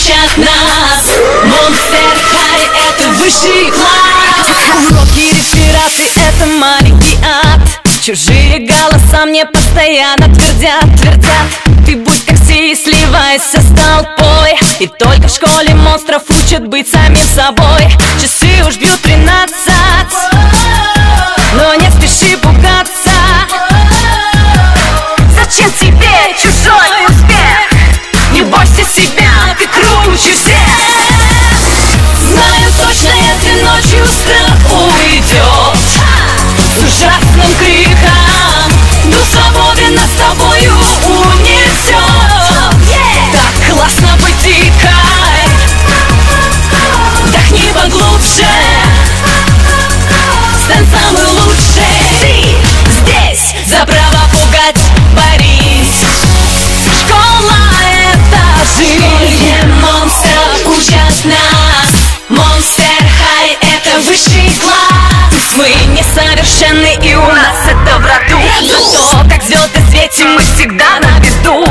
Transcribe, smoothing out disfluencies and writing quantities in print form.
учат нас. Monster High — это высший класс. Уроки, рефераты — это маленький ад. Чужие голоса мне постоянно твердят. Ты будь как все и сливайся с толпой. И только в школе монстров учат быть самим собой. Часы уж бьют 13, но не спеши пугаться. Зачем тебе чужой успех? Не бойся себя, ты круче всех. Знаю точно, этой ночью страх уйдет с ужасным криком. Дух свободы нас с тобою унесет. Так классно быть дикой. Вдохни поглубже, стань самый лучший. Ты здесь за право пугать борись. Школа — это жизнь. Монстров учат нас. Monster High — это высший класс. Мы несовершенны, и у нас это в роду. Зато как звезды светим, мы всегда на виду.